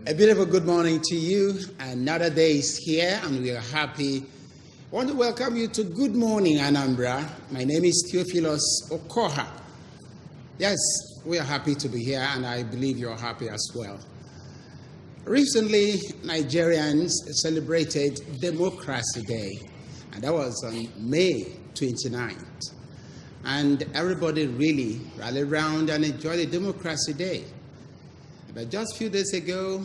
A beautiful good morning to you. Another day is here and we are happy. I want to welcome you to Good Morning Anambra. My name is Theophilus Okoha. Yes, we are happy to be here and I believe you're happy as well. Recently, Nigerians celebrated Democracy Day, and that was on May 29th. And everybody really rallied around and enjoyed the Democracy Day. But just a few days ago,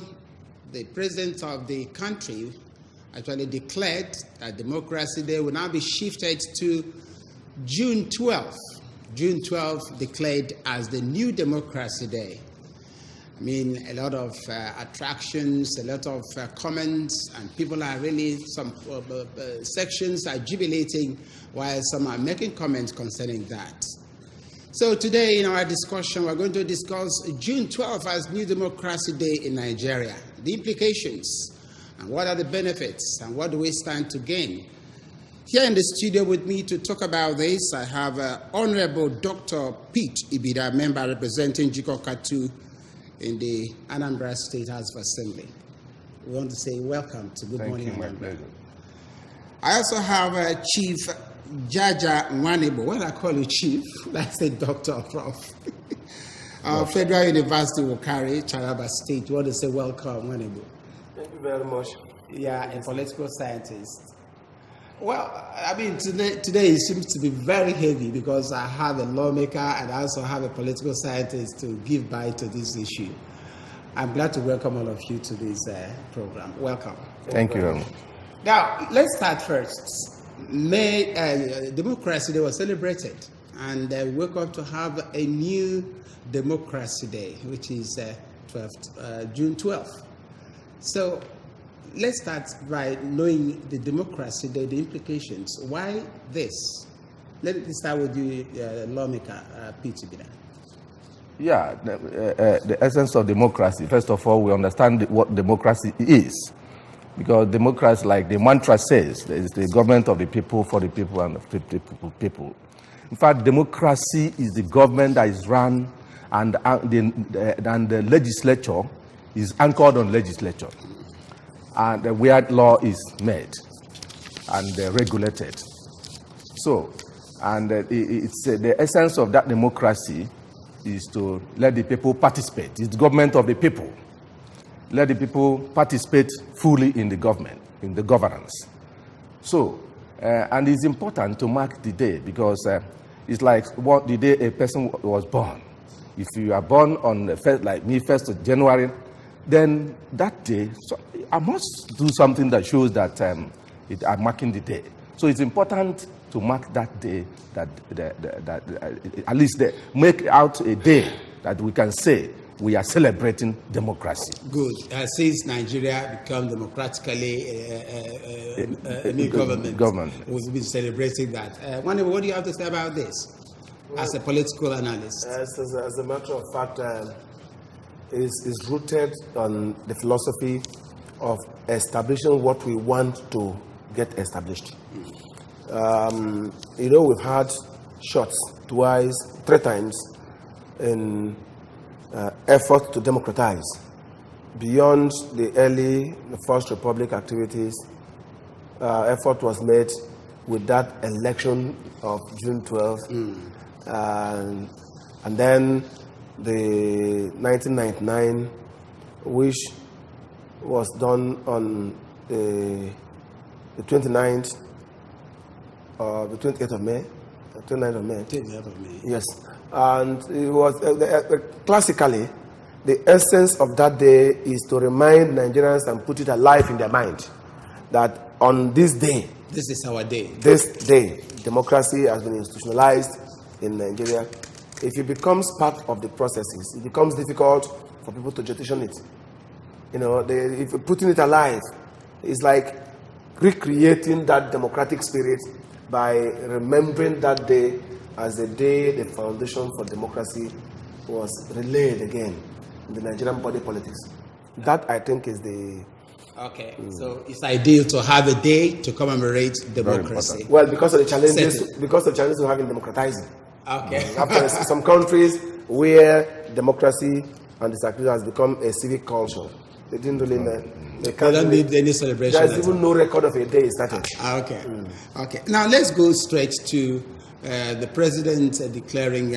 the president of the country actually declared that Democracy Day will now be shifted to June 12th. June 12th declared as the new Democracy Day. I mean, a lot of attractions, a lot of comments, and people are really, some sections are jubilating while some are making comments concerning that. So today in our discussion, we're going to discuss June 12th as New Democracy Day in Nigeria, the implications, and what are the benefits, and what do we stand to gain. Here in the studio with me to talk about this, I have Honorable Dr. Pete Ibida, member representing Jikokatu in the Anambra State House of Assembly. We want to say welcome to Good Morning Anambra. My pleasure. I also have Chief Jaja Nwanebo. When I call you Chief, that's a doctor from Federal University Wokari, Taraba State. You want to say welcome, Nwanebo? Thank you very much. Yeah, a political scientist. Well, I mean, today it seems to be very heavy because I have a lawmaker and I also have a political scientist to give by to this issue. I'm glad to welcome all of you to this program. Welcome. Thank you very much. Now, let's start first. Democracy Day was celebrated, and we woke up to have a new Democracy Day, which is June 12th. So let's start by knowing the Democracy Day, the implications. Why this? Let me start with you, lawmaker Pete Ibida. Yeah, the essence of democracy. First of all, we understand what democracy is. Because democracy, like the mantra says, is the government of the people, for the people, and of the people. In fact, democracy is the government that is run, and the legislature is anchored on legislature. And where law is made and regulated. So, and it's the essence of that democracy is to let the people participate. It's the government of the people. Let the people participate fully in the government, in the governance. So, and it's important to mark the day because it's like the day a person was born. If you are born on the first, like me, 1st of January, then that day, so I must do something that shows that I'm marking the day. So it's important to mark that day, that at least make out a day that we can say we are celebrating democracy. Good. Since Nigeria became democratically a new government, we've been celebrating that. Wonderful, what do you have to say about this as a political analyst? As a matter of fact, is rooted on the philosophy of establishing what we want to get established. We've had shots twice, 3 times in effort to democratize. Beyond the First Republic activities, effort was made with that election of June 12th, and then the 1999, which was done on the 29th, the 28th of May, 29th of May. 29th of May. Yes. And it was classically, the essence of that day is to remind Nigerians and put it alive in their mind that on this day, this is our day. This day, democracy has been institutionalized in Nigeria. If it becomes part of the processes, it becomes difficult for people to jettison it. If you're putting it alive, it's like recreating that democratic spirit by remembering that day as the day the foundation for democracy was relayed again in the Nigerian body politics. That, I think, is the... Okay, so it's ideal to have a day to commemorate democracy. Well, because of the challenges we have in democratizing. Okay. After some countries where democracy and disagreement has become a civic culture, They didn't really. They don't need any celebration. There's even no record of a day started. Okay. Okay. Now let's go straight to the president declaring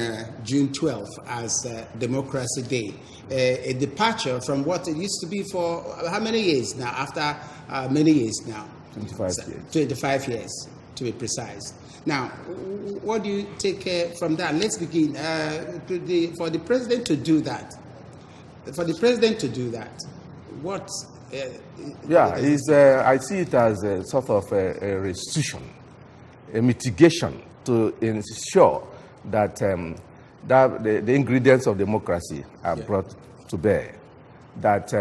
June 12th as Democracy Day. A departure from what it used to be for how many years now? After many years now. 25 years. 25 years, to be precise. Now, what do you take from that? Let's begin. For the president to do that, what? I see it as a sort of a restitution, a mitigation to ensure that, the ingredients of democracy are brought to bear. That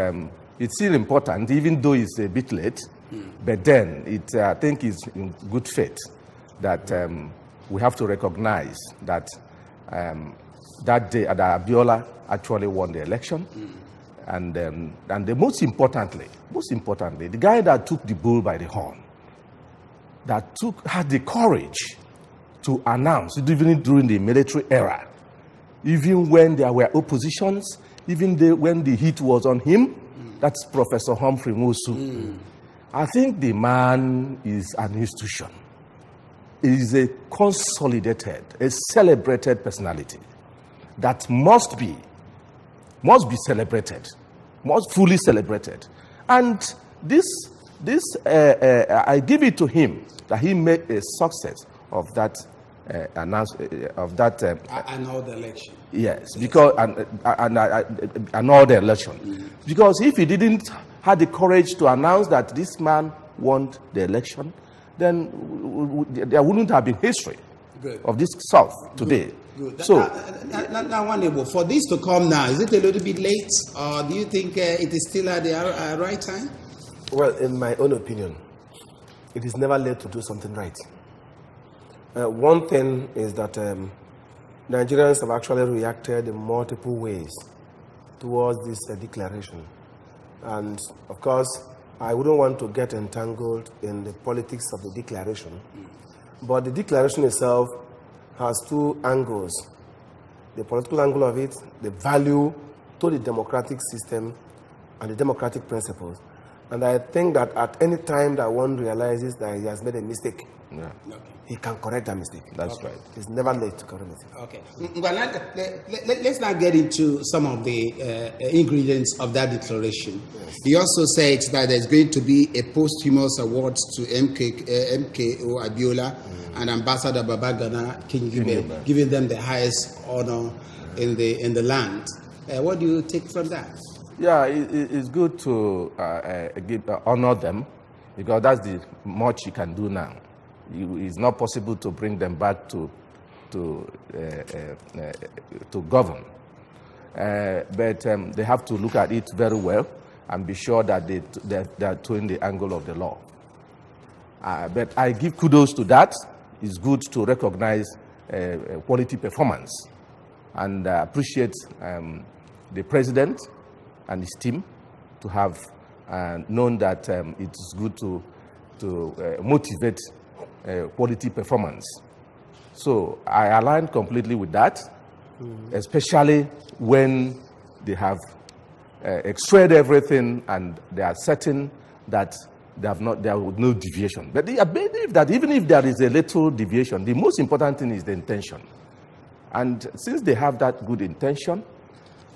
it's still important, even though it's a bit late, but then I think it's in good faith that we have to recognize that that day that Abiola actually won the election. And the most importantly, the guy that took the bull by the horn, had the courage to announce, even during the military era, even when there were oppositions, even when the heat was on him, that's Professor Humphrey Nwosu. I think the man is an institution. He is a consolidated, a celebrated personality that must be celebrated, must fully celebrated. And this I give it to him that he made a success of that annulled election. Yes, because annulled the election. Because if he didn't have the courage to announce that this man won the election, then there wouldn't have been history of this South today. Good. So, now, Honorable, for this to come now, is it a little bit late, or do you think it is still at the right time? Well, in my own opinion, it is never late to do something right. One thing is that Nigerians have actually reacted in multiple ways towards this declaration. And, of course, I wouldn't want to get entangled in the politics of the declaration. But the declaration itself has two angles. The political angle of it, the value to the democratic system and the democratic principles. And I think that at any time that one realizes that he has made a mistake, he can correct that mistake. That's right. It's never late to correct it. Okay. Let's now get into some of the ingredients of that declaration. Yes. He also said that there's going to be a posthumous award to MKO Abiola and Ambassador Babagana Kingibe, giving them the highest honor in the land. What do you take from that? Yeah, it's good to honor them, because that's the much you can do now. It's not possible to bring them back to govern, but they have to look at it very well and be sure that they are towing the angle of the law. But I give kudos to that. It's good to recognize quality performance, and appreciate the president and his team to have known that it is good to motivate quality performance. So I align completely with that, especially when they have extracted everything and they are certain that there was no deviation. But I believe that even if there is a little deviation, the most important thing is the intention. And since they have that good intention,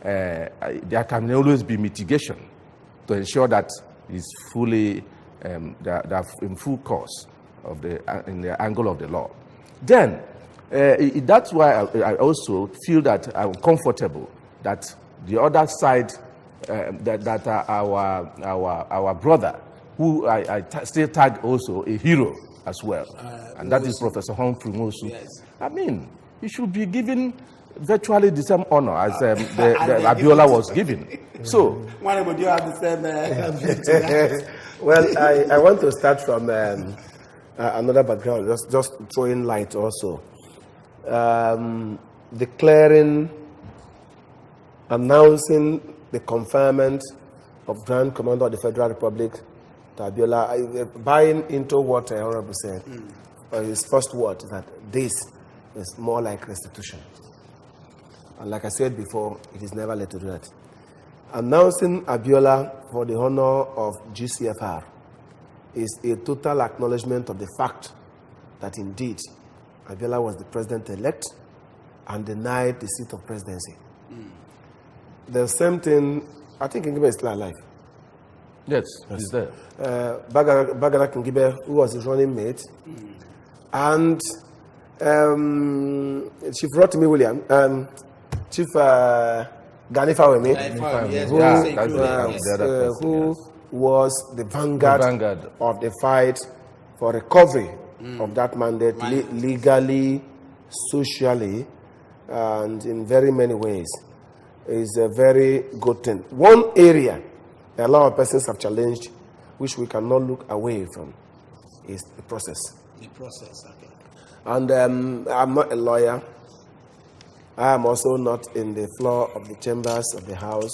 there can always be mitigation to ensure that it's fully, they're in full course in the angle of the law. Then, that's why I also feel that I'm comfortable that the other side, that our brother, who I still tag also a hero as well, and that is Professor Humphrey Nwosu. Yes. I mean, he should be given virtually the same honor as Abiola was given. So, why would you have the same? Well, I want to start from another background, just throwing light also. Declaring, announcing the conferment of Grand Commander of the Federal Republic to Abiola, buying into what Honorable said. His first word is that this is more like restitution. And like I said before, it is never late to do that. Announcing Abiola for the honor of GCFR is a total acknowledgement of the fact that indeed Abiola was the president-elect and denied the seat of presidency. The same thing, I think Ngibe is still alive. Yes, he's there. Bagara Ngibe, who was his running mate, and Chief Rotimi William, Chief Gani Fawemi, who was the vanguard of the fight for recovery of that mandate legally, socially, and in very many ways. Is a very good thing. One area a lot of persons have challenged, which we cannot look away from, is the process. The process, okay. And I'm not a lawyer. I am also not in the floor of the chambers of the House.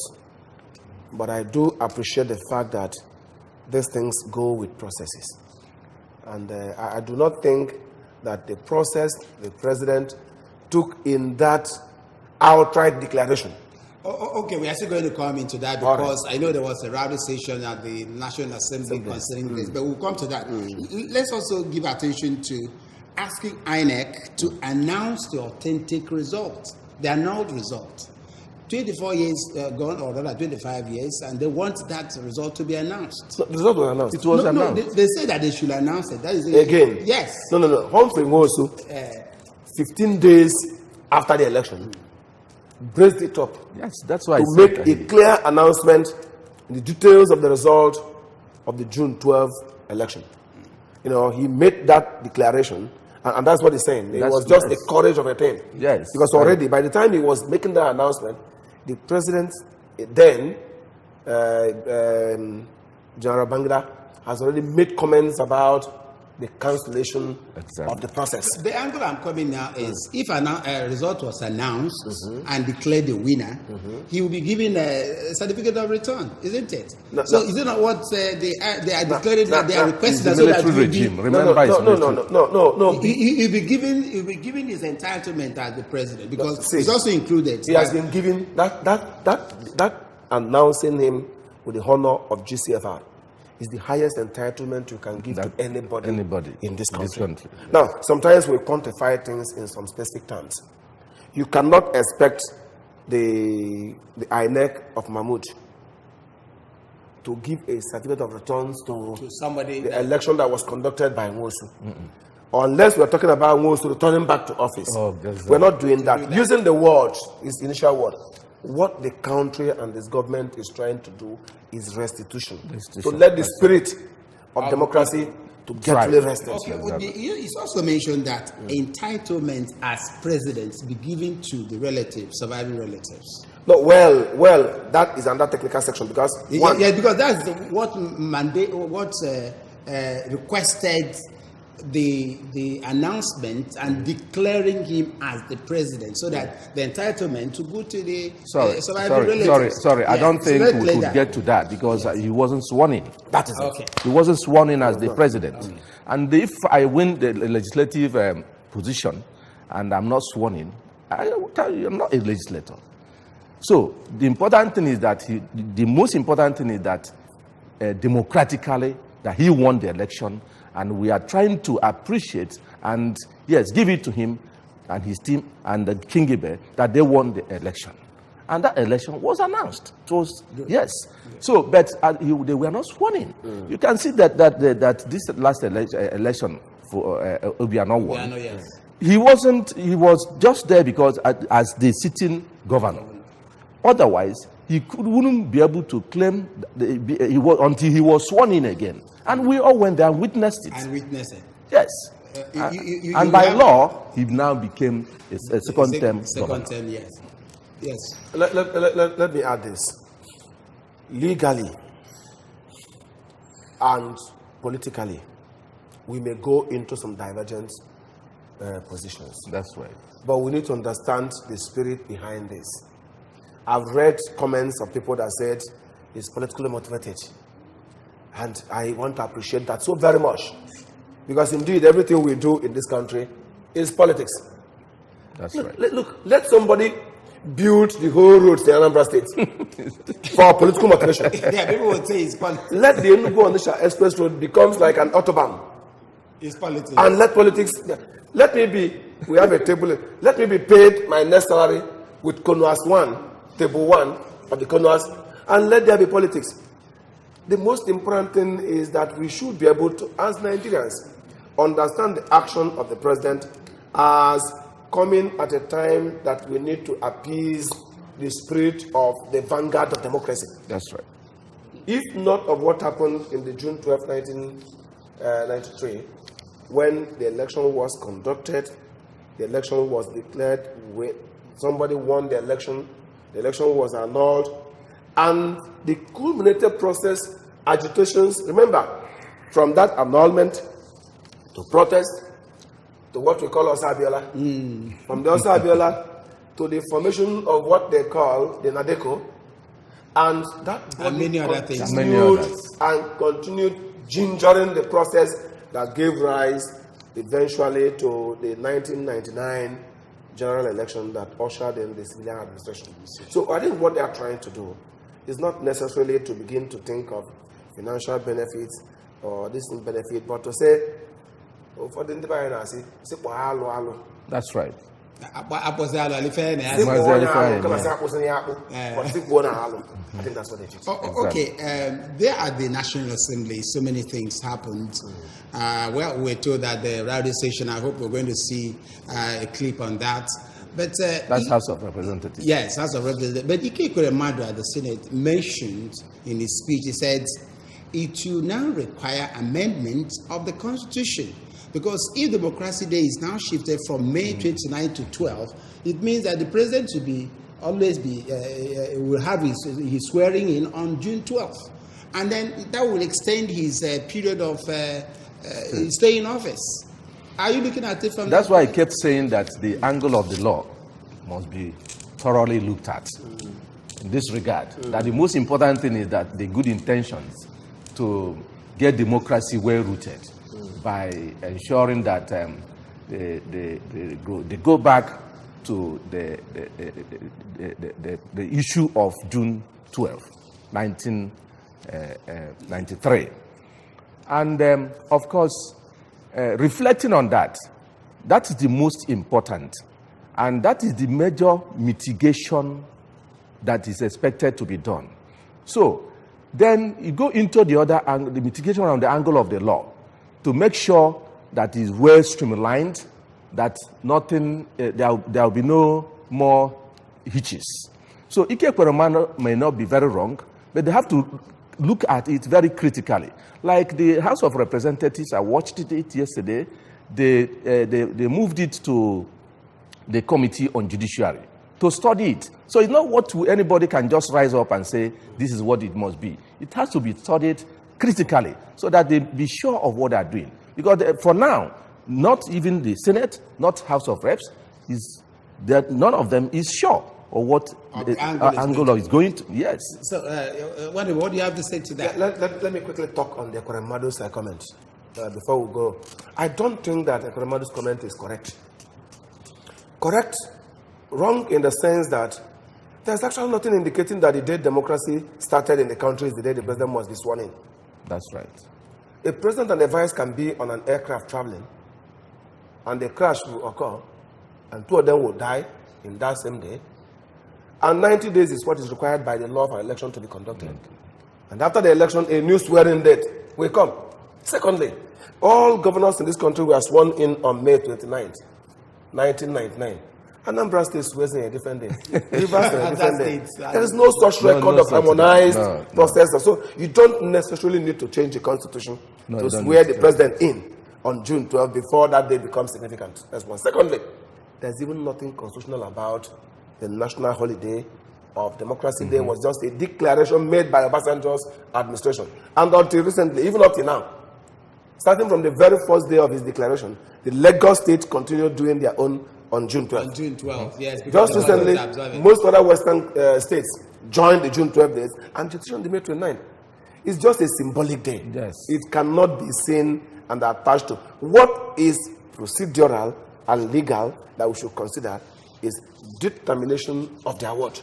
But I do appreciate the fact that these things go with processes. And I do not think that the process the president took in that outright declaration. Okay, we are still going to come into that because I know there was a rowdy session at the National Assembly concerning this, but we'll come to that. Let's also give attention to asking INEC to announce the authentic result, the annulled result. 24 years gone, or rather 25 years, and they want that result to be announced. No, the result was announced. It was announced. No, they say that they should announce it. That is Again? Yes. No. Humphrey also, 15 days after the election, braced it up. Yes, that's why to make a clear announcement in the details of the result of the June 12 election. You know, he made that declaration, and that's what he's saying. It was just the courage of a thing. Yes. Because already, by the time he was making that announcement, the president then, General Bangida, has already made comments about the cancellation of the process. The angle I'm coming now is if a result was announced and declared the winner, he will be given a certificate of return, isn't it? So is it not what they are declaring that they are requesting? The military regime. Remember, no. He'll be given his entitlement as the president because it's also included. He has been given that announcing him with the honor of GCFR. Is the highest entitlement you can give to anybody in this country. Now, sometimes we quantify things in some specific terms. You cannot expect the INEC of Mahmoud to give a certificate of returns to somebody the election that was conducted by Nwosu. Unless we're talking about Nwosu returning back to office. We're not doing that. Using the word, his initial word. What the country and this government is trying to do is restitution. To let the spirit of democracy to get fully rested. Okay, it's also mentioned that entitlement as presidents be given to the relatives, surviving relatives. No, well, that is under technical section because because that's what requested the announcement and declaring him as the president, so that the entitlement to go to the surviving relatives. Sorry. I don't think we could get to that because he wasn't sworn in. That is okay. He wasn't sworn in as the president. And if I win the legislative position and I'm not sworn in, I will tell you I'm not a legislator. So the important thing is that the most important thing is that democratically that he won the election. And we are trying to appreciate and, yes, give it to him and his team and the Kingibe that they won the election. And that election was announced. It was, yes. So, but they were not sworn in. You can see that this last election for Obiano won. Yes. He was just there because as the sitting governor. Otherwise, he wouldn't be able to claim until he was sworn in again. And we all went there and witnessed it. Yes. And by law, he now became a second term. Yes. Let me add this. Legally and politically, we may go into some divergent positions. That's right. But we need to understand the spirit behind this. I've read comments of people that said it's politically motivated. And I want to appreciate that so very much. Because indeed, everything we do in this country is politics. That's right. Look, let somebody built the whole roads in Anambra State for political motivation. Yeah, people would say it's politics. Let the Enugu-Onitsha Express Road becomes like an autobahn. It's politics. And let politics, we have a table, let me be paid my next salary with Konuas 1, table 1 of the Konuas, and let there be politics. The most important thing is that we should be able to, as Nigerians, understand the action of the president as coming at a time that we need to appease the spirit of the vanguard of democracy. That's right. If not of what happened in the June 12, 1993, when the election was conducted, the election was declared, somebody won the election was annulled, and the culminated process, agitations, remember, from that annulment to protest, to what we call Osabiola, from the Osabiola to the formation of what they call the Nadeko, and that and many other things. Continued gingering the process that gave rise eventually to the 1999 general election that ushered in the civilian administration. So I think what they are trying to do is not necessarily to begin to think of financial benefits or this benefit, but to say, for the independence, That's right. I think that's what it is. Okay, there at the National Assembly, so many things happened. Well, we're told that the radio station, I hope we're going to see a clip on that. But that's House of Representatives. Yes, House of Representatives. But Ike Kuremadu at the Senate mentioned in his speech, he said, it will now require amendment of the Constitution. Because if Democracy Day is now shifted from May 29 to 12, it means that the president will have his swearing in on June 12th. And then that will extend his period of stay in office. Are you looking at it from That's why I kept saying that the angle of the law must be thoroughly looked at in this regard. That the most important thing is that the good intentions to get democracy well rooted by ensuring that they go back to the issue of June 12, 1993. And of course, reflecting on that, that is the most important. And that is the major mitigation that is expected to be done. So then you go into the other angle, the mitigation on the angle of the law, to make sure that is well streamlined, that nothing, there will be no more hitches. So Ike Ekweremadu may not be very wrong, but they have to look at it very critically. Like the House of Representatives, I watched it yesterday, they moved it to the Committee on Judiciary to study it. So it's not what anybody can just rise up and say, this is what it must be. It has to be studied critically so that they be sure of what they're doing. Because for now, not even the Senate, not House of Reps, none of them is sure of what angle is going to. Yes. So, what do you have to say to that? Let me quickly talk on the Ekwuremadu's comment before we go. I don't think that Ekwuremadu's comment is correct. Correct? Wrong in the sense that there's actually nothing indicating that the day democracy started in the country is the day the president must be sworn in. That's right. A president and a vice can be on an aircraft traveling, and a crash will occur, and two of them will die in that same day. And 90 days is what is required by the law for election to be conducted. And after the election, a new swearing date will come. Secondly, all governors in this country were sworn in on May 29th, 1999. Anambra State swears in a different day. Rivers in a different day. There is no such record of harmonized process. So you don't necessarily need to change the constitution to swear the president in on June 12 before that day becomes significant. That's one. Secondly, there's even nothing constitutional about the national holiday of Democracy Day. Was just a declaration made by Obasanjo's administration. And until recently, even up to now, starting from the very first day of his declaration, the Lagos State continued doing their own on June 12th. On June 12th, yes. Just recently, most other Western states joined the June 12 days, and just on the May 29th. It's just a symbolic day. Yes. It cannot be seen and attached to what is procedural and legal that we should consider is determination of the award.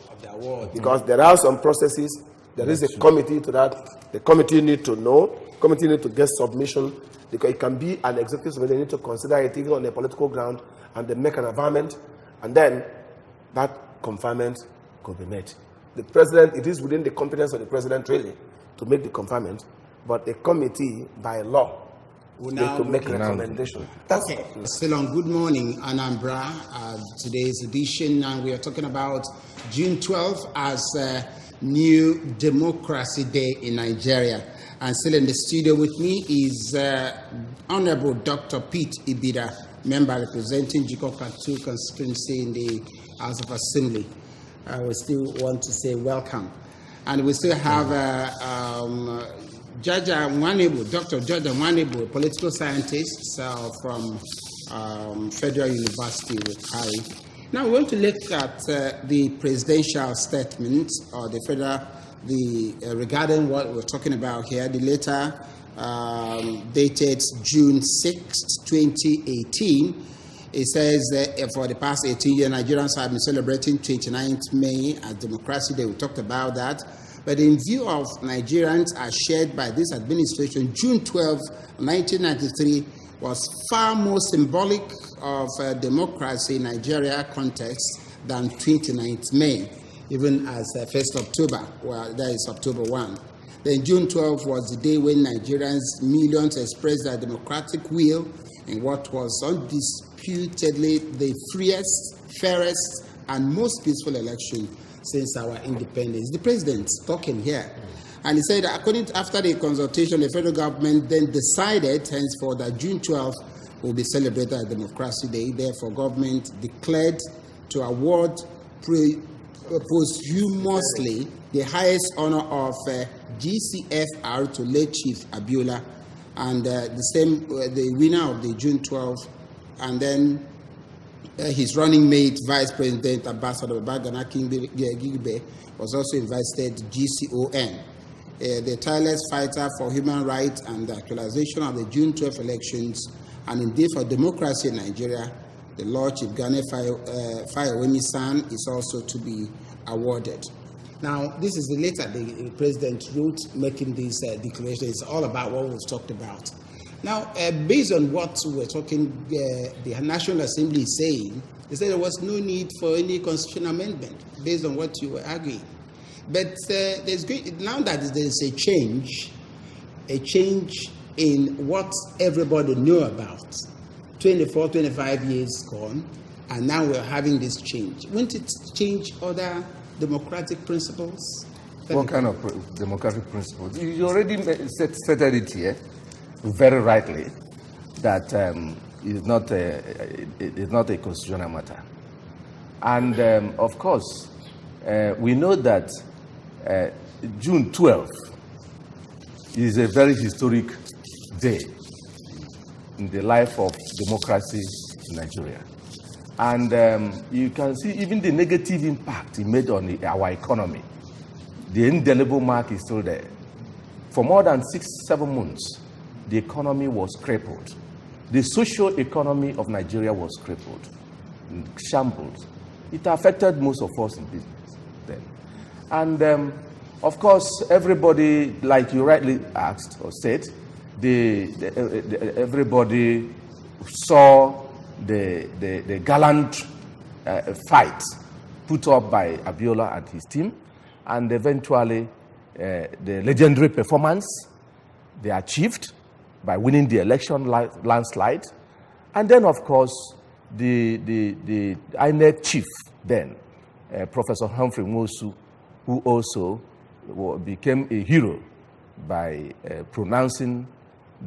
Because Mm-hmm. there are some processes, there is a committee to that. The committee need to know, committee need to get submission, because it can be an executive committee, they need to consider it even on a political ground, and they make an environment, and then that confinement could be made. The president, it is within the competence of the president really to make the confinement, but a committee by law need to make recommendations. Okay, still on Good Morning Anambra, today's edition, and we are talking about June 12th as New Democracy Day in Nigeria. And still in the studio with me is Honorable Dr. Pete Ibida, member representing Jikoka 2 constituency in the House of Assembly. We still want to say welcome. And we still have Jaja Nwanebu, Dr. Jaja Nwanebu, a political scientist from Federal University with Harry. Now we want to look at the presidential statement or the federal, regarding what we're talking about here. The letter dated June 6, 2018. It says that for the past 18 years, Nigerians have been celebrating 29th May as Democracy Day. We talked about that. But in view of Nigerians are shared by this administration, June 12, 1993 was far more symbolic of democracy in Nigeria context than 29th May, even as 1st October, well, that is October 1. Then June 12 was the day when Nigerians, millions expressed their democratic will in what was undisputedly the freest, fairest, and most peaceful election since our independence. The president talking here, and he said, after the consultation, the federal government then decided, henceforth, that June 12th will be celebrated as Democracy Day. Therefore, government declared to award posthumously the highest honor of GCFR to late Chief Abiola, and the winner of the June 12th, and then his running mate, Vice President Ambassador Babagana Kingibe, was also invited GCON. The tireless fighter for human rights and the actualization of the June 12 elections, and indeed for democracy in Nigeria, the Lord Chief Gane Fayewemi-san is also to be awarded. Now, this is the letter the president wrote making this declaration. It's all about what we've talked about. Now, based on what we're talking, the National Assembly is saying, they said there was no need for any constitutional amendment based on what you were arguing. But now that there's a change in what everybody knew about, 24, 25 years gone, and now we're having this change. Won't it change other democratic principles? What kind of democratic principles? You already stated it here, very rightly, that it's not a constitutional matter. And of course, we know that June 12th is a very historic day in the life of democracy in Nigeria. And you can see even the negative impact it made on our economy. The indelible mark is still there. For more than 6-7 months, the economy was crippled. The social economy of Nigeria was crippled, shambled. It affected most of us in business then. And of course, everybody, like you rightly asked or said, everybody saw the gallant fight put up by Abiola and his team, and eventually the legendary performance they achieved by winning the election landslide. And then, of course, the INEC chief then, Professor Humphrey Nwosu, who also became a hero by pronouncing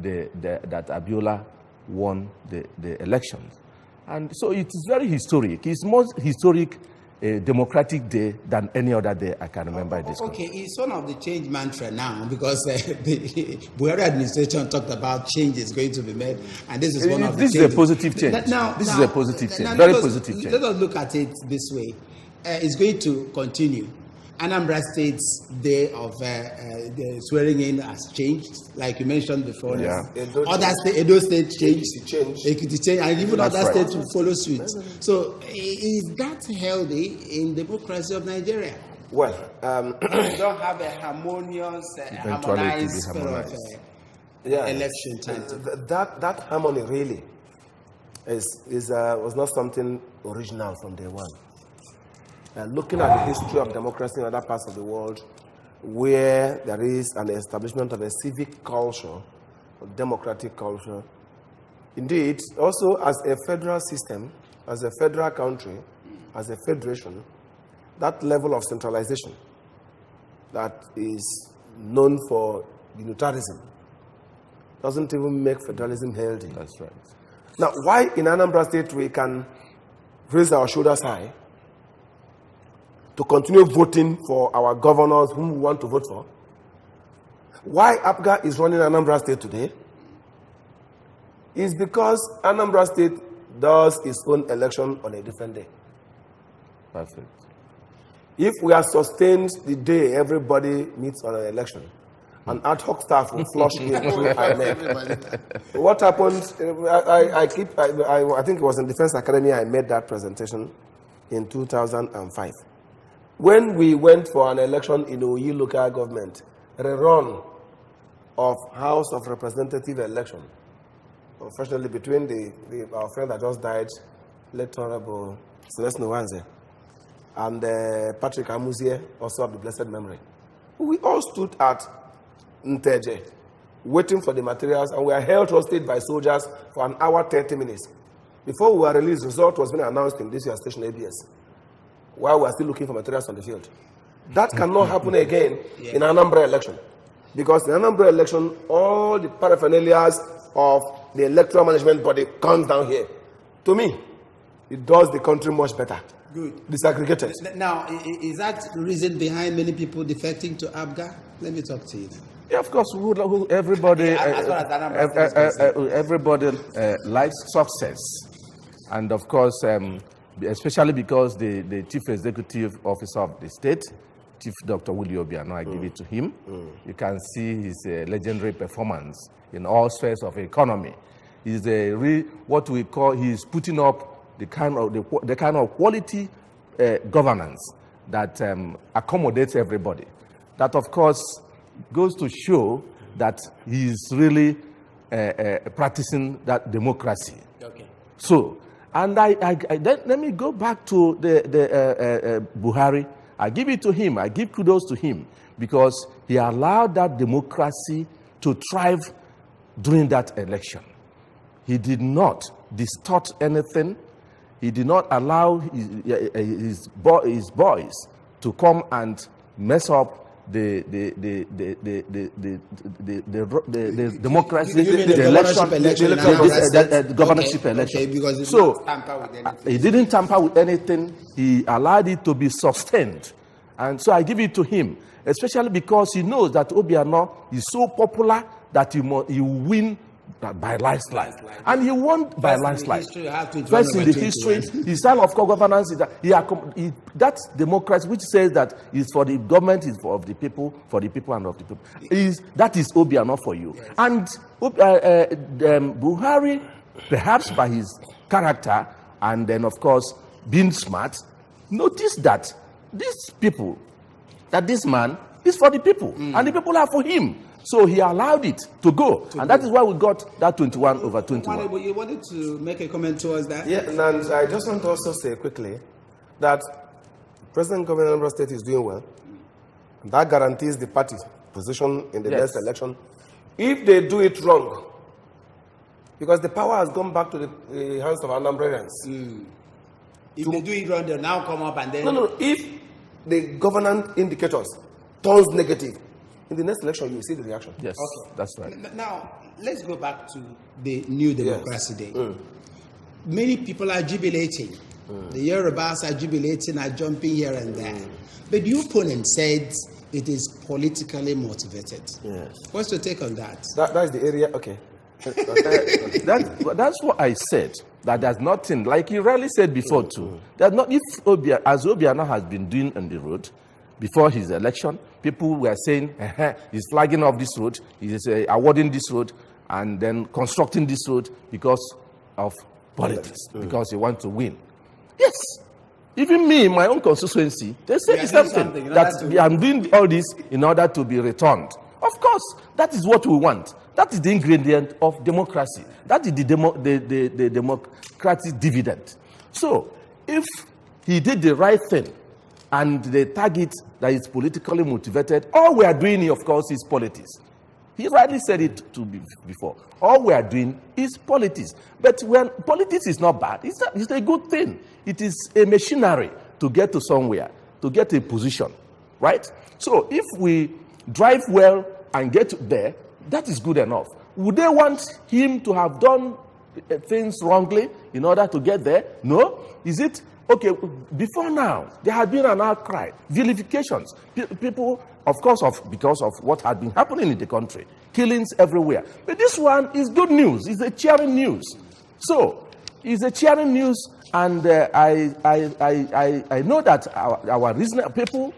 that Abiola won the elections. And so it is very historic. It's more historic democratic day than any other day I can remember in this country. Okay, it's one of the change mantra now, because the Buhari administration talked about change is going to be made, and this is one of the changes. This is a positive change. This is a positive change, very positive change. Let us look at it this way. It's going to continue. Anambra State's day of the swearing in has changed, like you mentioned before. Yeah. Edo State changed. Ekiti changed. And even That's other right. states will follow suit. So, is that healthy in democracy of Nigeria? Well, You don't have a harmonious, harmonized sort of election time. That harmony really was not something original from day one. Looking at the history of democracy in other parts of the world, where there is an establishment of a civic culture, a democratic culture, indeed, also as a federal system, as a federal country, as a federation, that level of centralization that is known for unitarism doesn't even make federalism healthy. That's right. Now, why in Anambra State we can raise our shoulders high to continue voting for our governors whom we want to vote for? Why APGA is running Anambra State today is because Anambra State does its own election on a different day. Perfect. If we are sustained the day everybody meets on an election, an ad hoc staff will flush me through INEC. What happened? I think it was in Defense Academy I made that presentation in 2005. When we went for an election in Oyi local government, a run of House of Representative election, unfortunately between our friend that just died, late Honorable Celeste Nwanze, and Patrick Amuzie, also of the blessed memory. We all stood at Nteje, waiting for the materials, and we were held hostage by soldiers for an hour, 30 minutes. Before we were released, result was being announced in this year's station ABS, while we are still looking for materials on the field. That cannot happen again in Anambra election. Because in Anambra election, all the paraphernalias of the electoral management body comes down here. To me, it does the country much better. Good. Disaggregated. Now, is that the reason behind many people defecting to APGA? Let me talk to you. Yeah, of course, everybody, As far as Anambra State is concerned. everybody likes success. And of course, especially because the chief executive officer of the state, Chief Dr. Willie Obiano, I give it to him. You can see his legendary performance in all spheres of economy. He's what we call, he's putting up the kind of quality governance that accommodates everybody. That, of course, goes to show that he's really practicing that democracy. Okay. So, and let me go back to the Buhari. I give it to him. I give kudos to him because he allowed that democracy to thrive during that election. He did not distort anything. He did not allow his boys to come and mess up the democracy, the governorship election. Okay, because so he didn't tamper with anything. He allowed it to be sustained, and so I give it to him, especially because he knows that Obiano is so popular that he will win by landslide, and he won by landslide. First in the history, his style of governance is that that democracy, which says that is for the government, is for the people, and of the people. That is Obiano for you. Yes. And Buhari, perhaps by his character and then of course being smart, noticed that these people, that this man is for the people, and the people are for him. So he allowed it to go. That is why we got that 21/21. You wanted to make a comment towards that? Yeah, and I just want to also say quickly that President Governor Anambra State is doing well. That guarantees the party position in the next election. If they do it wrong, because the power has gone back to the hands of Anambrans. If they do it wrong, they'll now come up and then... No. If the governance indicators turns negative, in the next election, you will see the reaction. Yes, okay. That's right. Now, let's go back to the New Democracy Day. Many people are jubilating. The Yorubas are jubilating, are jumping here and there. But the opponent said it is politically motivated. Yes. What's your take on that? That is the area, okay. That's what I said. That there's nothing, like you really said before too. There's not, as Obiano has been doing on the road, before his election, people were saying, he's flagging off this road, he's awarding this road, and then constructing this road because of politics, because he wants to win. Yes. Even me, in my own constituency, they say the same thing, that I'm doing all this in order to be returned. Of course, that is what we want. That is the ingredient of democracy. That is the democratic dividend. So, if he did the right thing, and the target that is politically motivated, all we are doing, of course, is politics. He rightly said it before. All we are doing is politics. But when politics is not bad, it's a good thing. It is a machinery to get to somewhere, to get a position, right? So if we drive well and get there, that is good enough. Would they want him to have done things wrongly in order to get there? No. Is it? Okay, before now, there had been an outcry, vilifications. People, of course, because of what had been happening in the country, killings everywhere. But this one is good news. It's a cheering news. So, it's a cheering news, and I know that our reasonable people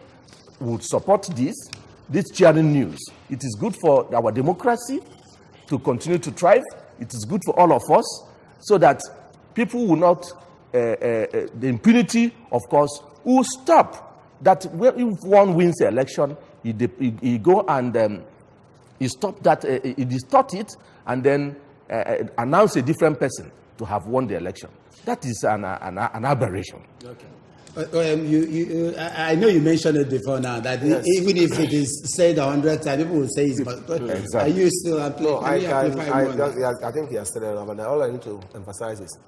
would support this cheering news. It is good for our democracy to continue to thrive. It is good for all of us, so that people will not the impunity, of course, will stop. That if one wins the election, he go and he stop that, he distort it, and then announce a different person to have won the election. That is an aberration. Okay. I know you mentioned it before now, that yes, even if it is said 100 times, people will say it's but exactly. Are you still applying? No, I think he has said it, but all I need to emphasize is,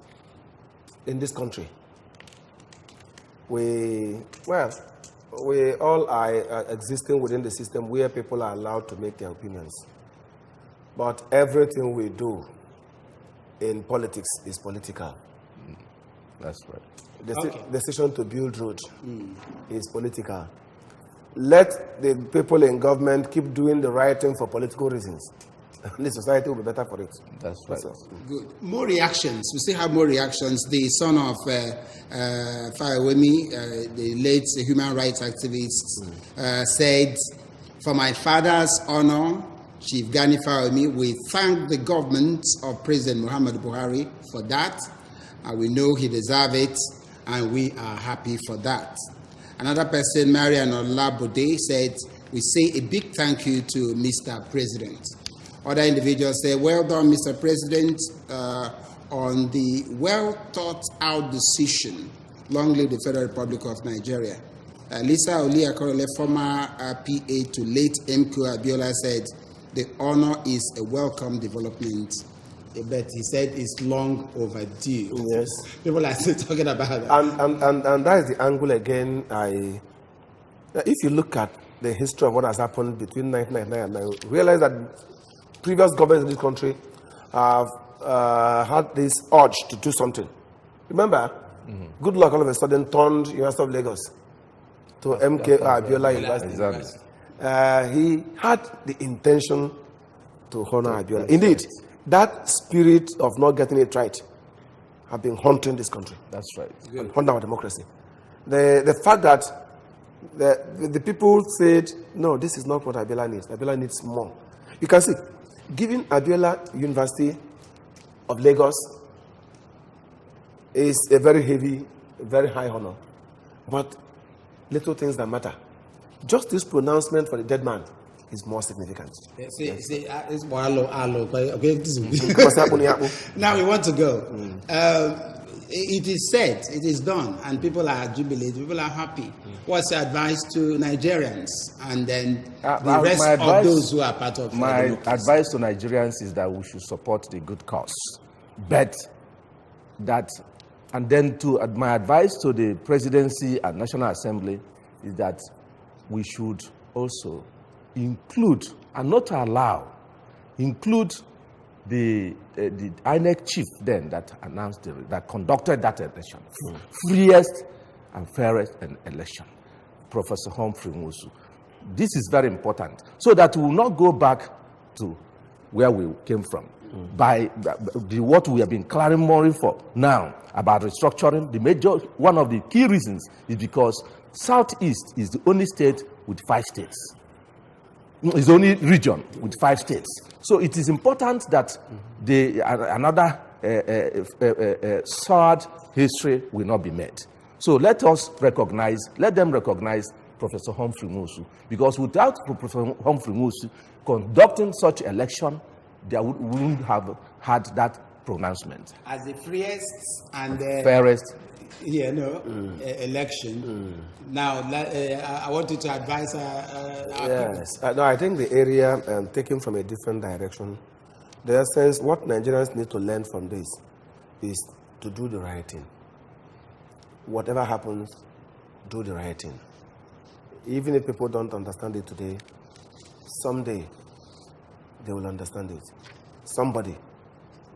in this country, we all are existing within the system where people are allowed to make their opinions. But everything we do in politics is political. That's right. The decision to build road is political. Let the people in government keep doing the right thing for political reasons. The society will be better for it. That's right. Good. More reactions. We still have more reactions. The son of Fayewemi, the late human rights activist, said, "For my father's honor, Chief Gani Fayewemi, we thank the government of President Muhammadu Buhari for that. And we know he deserves it, and we are happy for that." Another person, Marian Olabode, said, "We say a big thank you to Mr. President." Other individuals say, "Well done, Mr. President, on the well-thought-out decision. Long live the Federal Republic of Nigeria." Lisa Oliakorole, former PA to late MQ Abiola, said, "The honor is a welcome development." But he said it's long overdue. Yes. People are still talking about that. And that is the angle again. If you look at the history of what has happened between 1999 and now, realize that previous governments in this country have had this urge to do something. Remember, Good Luck all of a sudden turned University of Lagos to MK Abiola University. Exactly. He had the intention to honor Abiola. Indeed, that spirit of not getting it right have been haunting this country. That's right. And haunting our democracy. The fact that the people said, no, this is not what Abiola needs. Abiola needs more. You can see, giving Abiola University of Lagos is a very heavy, very high honor. But little things that matter. Just this pronouncement for the dead man is more significant. Now we want to go. It is said, it is done, and people are jubilated, people are happy. What's your advice to Nigerians and then the rest of those who are part of my advice to Nigerians is that we should support the good cause. But that, and then my advice to the presidency and National Assembly is that we should also include and not allow, include the INEC chief then that announced that conducted that election, freest and fairest election, Professor Humphrey Musu. This is very important, so that we will not go back to where we came from. By what we have been clamoring for now about restructuring, one of the key reasons is because Southeast is the only state with 5 states. It's only region with 5 states. So it is important that another sad history will not be made. So let them recognize Professor Humphrey Nwosu, because without Professor Humphrey Nwosu conducting such election, they wouldn't have had that pronouncement. As the freest and fairest election. Now, I want you to advise yes. No, I think the area taken from a different direction. The essence, what Nigerians need to learn from this is to do the right thing. Whatever happens, do the right thing. Even if people don't understand it today, someday they will understand it. Somebody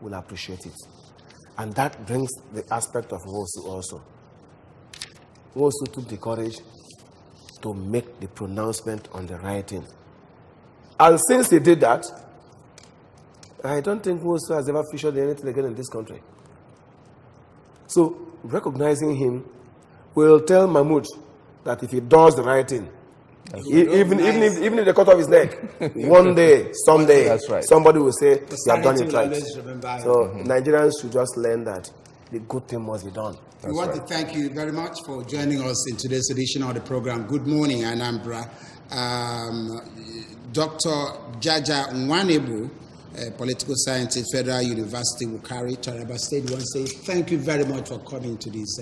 will appreciate it. And that brings the aspect of Nwosu also. Nwosu took the courage to make the pronouncement on the right thing. And since he did that, I don't think Nwosu has ever featured anything again in this country. So, recognizing him will tell Mahmoud that if he does the right thing, even if they cut off his neck, one day, someday, that's right, somebody will say, you have done it right. So Nigerians should just learn that the good thing must be done. We want to thank you very much for joining us in today's edition of the program. Good morning, Anambra. Dr. Jaja Nwanebu, political scientist, Federal University, Wukari, Taraba State, we want to say thank you very much for coming to this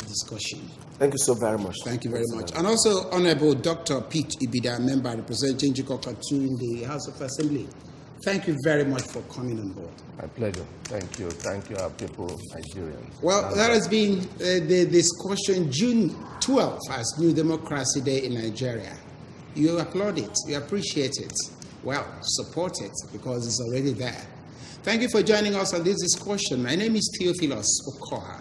discussion. Thank you so very much. Thank you very much. And also, Honorable Dr. Pete Ibida, member representing Jikokatu in the House of Assembly. Thank you very much for coming on board. My pleasure. Thank you. Thank you, our people, Nigerians. Well, that has been the discussion June 12th as New Democracy Day in Nigeria. You applaud it. You appreciate it. Well, support it because it's already there. Thank you for joining us on this discussion. My name is Theophilus Okoha.